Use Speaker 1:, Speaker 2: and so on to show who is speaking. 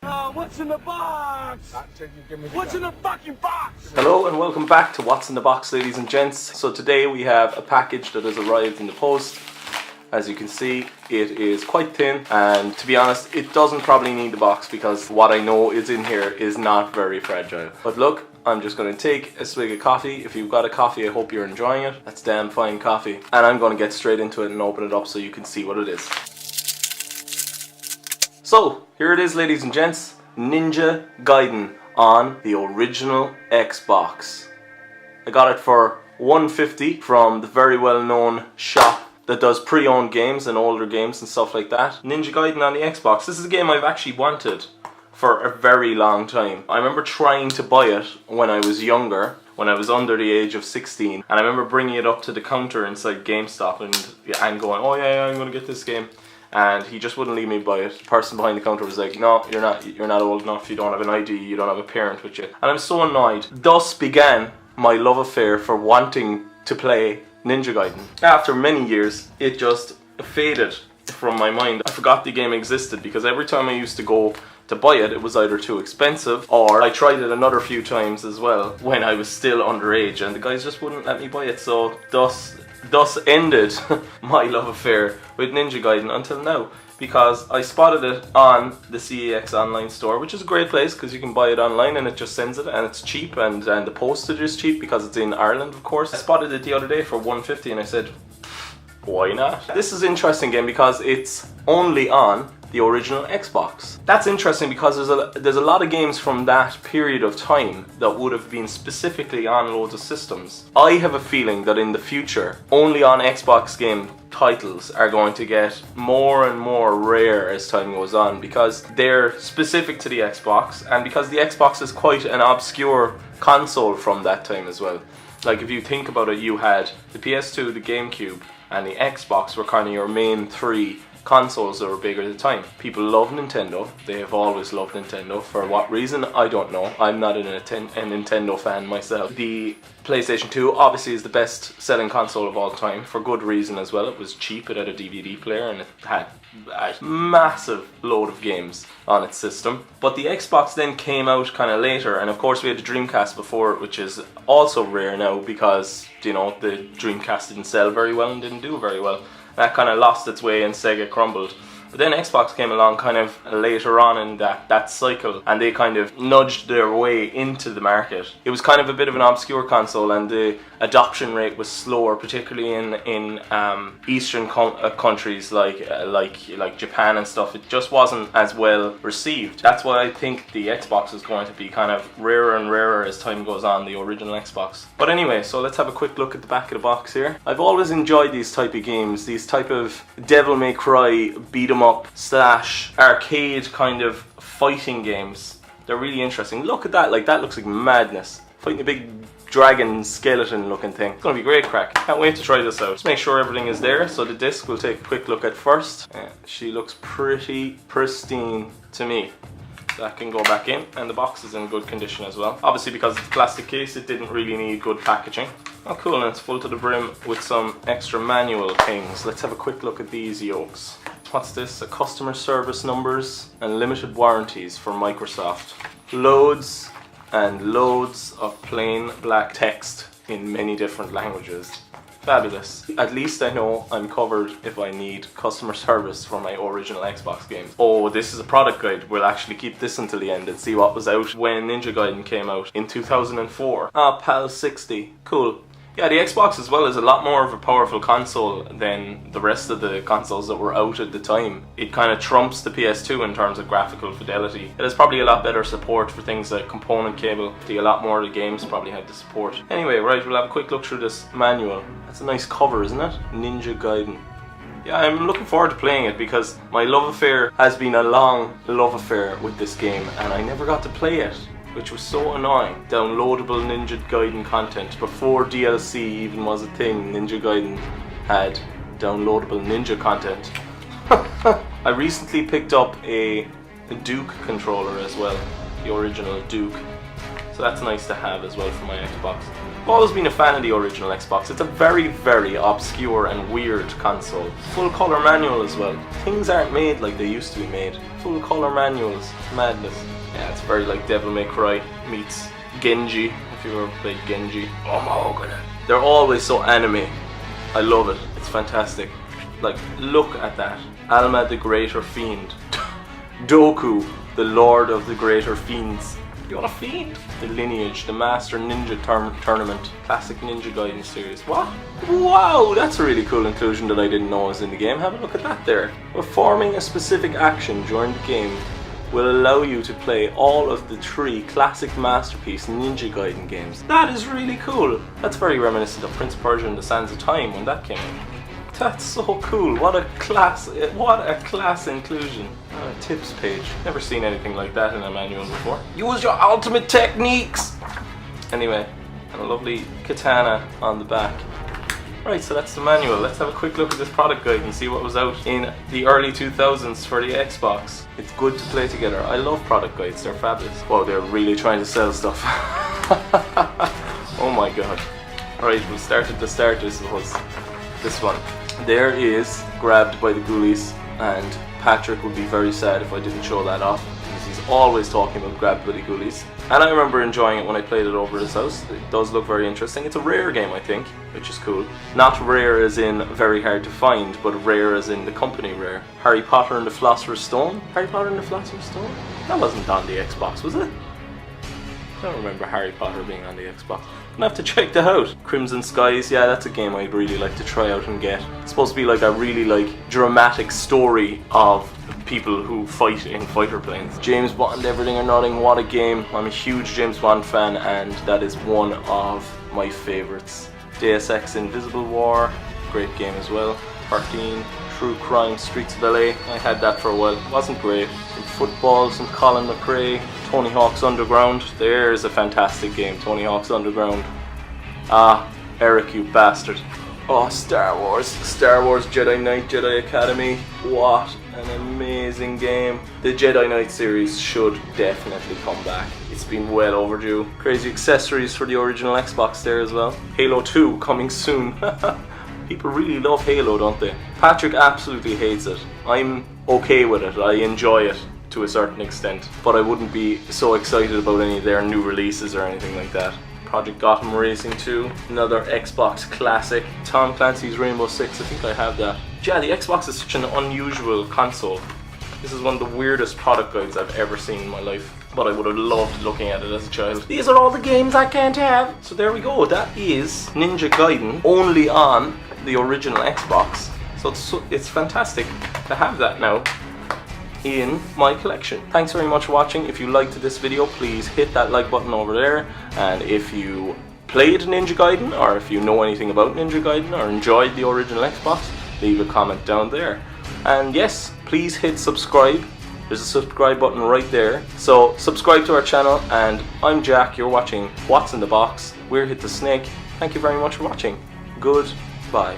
Speaker 1: What's in the box? What's in the fucking box?
Speaker 2: Hello and welcome back to What's in the Box, ladies and gents. So today we have a package that has arrived in the post. As you can see, it is quite thin, and to be honest, it doesn't probably need the box because what I know is in here is not very fragile. But look, I'm just going to take a swig of coffee. If you've got a coffee, I hope you're enjoying it. That's damn fine coffee. And I'm going to get straight into it and open it up so you can see what it is. So, here it is, ladies and gents. Ninja Gaiden on the original Xbox. I got it for $150 from the very well known shop that does pre-owned games and older games and stuff like that. Ninja Gaiden on the Xbox. This is a game I've actually wanted for a very long time. I remember trying to buy it when I was younger, when I was under the age of 16, and I remember bringing it up to the counter inside GameStop and going, oh yeah, I'm gonna get this game. And he just wouldn't leave me buy it. The person behind the counter was like, no, you're not old enough, you don't have an ID, you don't have a parent with you. And I'm so annoyed. Thus began my love affair for wanting to play Ninja Gaiden. After many years, it just faded from my mind. I forgot the game existed because every time I used to go to buy it, it was either too expensive or I tried it another few times as well when I was still underage and the guys just wouldn't let me buy it. So thus ended my love affair with Ninja Gaiden until now, because I spotted it on the CEX online store, which is a great place because you can buy it online and it just sends it and it's cheap, and the postage is cheap because it's in Ireland, of course. I spotted it the other day for $150 and I said, why not? This is an interesting game because it's only on the original Xbox. That's interesting because there's a lot of games from that period of time that would have been specifically on loads of systems. I have a feeling that in the future, only on Xbox game titles are going to get more and more rare as time goes on because they're specific to the Xbox and because the Xbox is quite an obscure console from that time as well. Like if you think about it, you had the PS2, the GameCube and the Xbox were kind of your main three consoles that were big at the time. People love Nintendo. They have always loved Nintendo. For what reason, I don't know. I'm not a Nintendo fan myself. The PlayStation 2 obviously is the best selling console of all time, for good reason as well. It was cheap, it had a DVD player and it had a massive load of games on its system. But the Xbox then came out kind of later, and of course we had the Dreamcast before it, which is also rare now because, you know, the Dreamcast didn't sell very well and didn't do very well. That kind of lost its way and Sega crumbled. But then Xbox came along kind of later on in that cycle, and they kind of nudged their way into the market. It was kind of a bit of an obscure console and the adoption rate was slower, particularly in Eastern countries like Japan and stuff. It just wasn't as well received. That's why I think the Xbox is going to be kind of rarer and rarer as time goes on, the original Xbox. But anyway, so let's have a quick look at the back of the box here. I've always enjoyed these type of games, these type of Devil May Cry beat 'em up / arcade kind of fighting games. They're really interesting. Look at that, like that looks like madness. Fighting a big dragon skeleton looking thing. It's gonna be great crack. Can't wait to try this out. Just make sure everything is there. So the disc we'll take a quick look at first. She looks pretty pristine to me. That can go back in, and the box is in good condition as well. Obviously because it's a plastic case, it didn't really need good packaging. Oh cool, and it's full to the brim with some extra manual things. Let's have a quick look at these yokes. What's this? A customer service numbers and limited warranties for Microsoft. Loads and loads of plain black text in many different languages. Fabulous. At least I know I'm covered if I need customer service for my original Xbox games. Oh, this is a product guide. We'll actually keep this until the end and see what was out when Ninja Gaiden came out in 2004. Ah, PAL 60. Cool. Yeah, the Xbox as well is a lot more of a powerful console than the rest of the consoles that were out at the time. It kind of trumps the PS2 in terms of graphical fidelity. It has probably a lot better support for things like component cable. A lot more of the games probably had the support. Anyway, right, we'll have a quick look through this manual. That's a nice cover, isn't it? Ninja Gaiden. Yeah, I'm looking forward to playing it because my love affair has been a long love affair with this game and I never got to play it, which was so annoying. Downloadable Ninja Gaiden content. Before DLC even was a thing, Ninja Gaiden had downloadable ninja content. I recently picked up a Duke controller as well, the original Duke. So that's nice to have as well for my Xbox. I've always been a fan of the original Xbox. It's a very, very obscure and weird console. Full color manual as well. Things aren't made like they used to be made. Full color manuals. Madness. Yeah, it's very like Devil May Cry meets Genji, if you ever played Genji. Oh my god. They're always so anime. I love it. It's fantastic. Like, look at that. Alma the Greater Fiend. Doku, the Lord of the Greater Fiends. You're a fiend. The Lineage, the Master Ninja Tournament, Classic Ninja Gaiden series. What? Wow, that's a really cool inclusion that I didn't know was in the game. Have a look at that there. Performing a specific action during the game will allow you to play all of the 3 classic masterpiece Ninja Gaiden games. That is really cool. That's very reminiscent of Prince of Persia and the Sands of Time when that came out. That's so cool. What a class inclusion. Tips page. Never seen anything like that in a manual before. Use your ultimate techniques! Anyway, and a lovely katana on the back. Right, so that's the manual. Let's have a quick look at this product guide and see what was out in the early 2000s for the Xbox. It's good to play together. I love product guides, they're fabulous. Whoa, they're really trying to sell stuff. Oh my god. Alright, we'll start at the start, I suppose. This one. There is Grabbed by the Ghoulies, and Patrick would be very sad if I didn't show that off, because he's always talking about Grabbed by the Ghoulies. And I remember enjoying it when I played it over his house. It does look very interesting. It's a rare game, I think, which is cool. Not rare as in very hard to find, but rare as in the company rare. Harry Potter and the Philosopher's Stone? Harry Potter and the Philosopher's Stone? That wasn't on the Xbox, was it? I don't remember Harry Potter being on the Xbox. I'm gonna have to check that out. Crimson Skies, yeah, that's a game I'd really like to try out and get. It's supposed to be like a really dramatic story of people who fight in fighter planes. James Bond, Everything or Nothing, what a game. I'm a huge James Bond fan, and that is one of my favorites. Deus Ex Invisible War, great game as well. 13, True Crime, Streets of LA. I had that for a while. It wasn't great. Some football, some Colin McRae. Tony Hawk's Underground. There's a fantastic game, Tony Hawk's Underground. Ah, Eric, you bastard. Oh, Star Wars Jedi Knight, Jedi Academy. What an amazing game. The Jedi Knight series should definitely come back. It's been well overdue. Crazy accessories for the original Xbox there as well. Halo 2 coming soon. People really love Halo, don't they? Patrick absolutely hates it. I'm okay with it. I enjoy it to a certain extent, but I wouldn't be so excited about any of their new releases or anything like that. Project Gotham Racing 2, another Xbox classic. Tom Clancy's Rainbow Six, I think I have that. Yeah, the Xbox is such an unusual console. This is one of the weirdest product guides I've ever seen in my life, but I would have loved looking at it as a child. These are all the games I can't have. So there we go, that is Ninja Gaiden, only on the original Xbox. So it's fantastic to have that now in my collection. Thanks very much for watching. If you liked this video, please hit that like button over there, and if you played Ninja Gaiden, or if you know anything about Ninja Gaiden or enjoyed the original Xbox, leave a comment down there. And yes, please hit subscribe. There's a subscribe button right there, so subscribe to our channel. And I'm Jack, you're watching What's in the Box. We're Hit the Snake. Thank you very much for watching. Goodbye.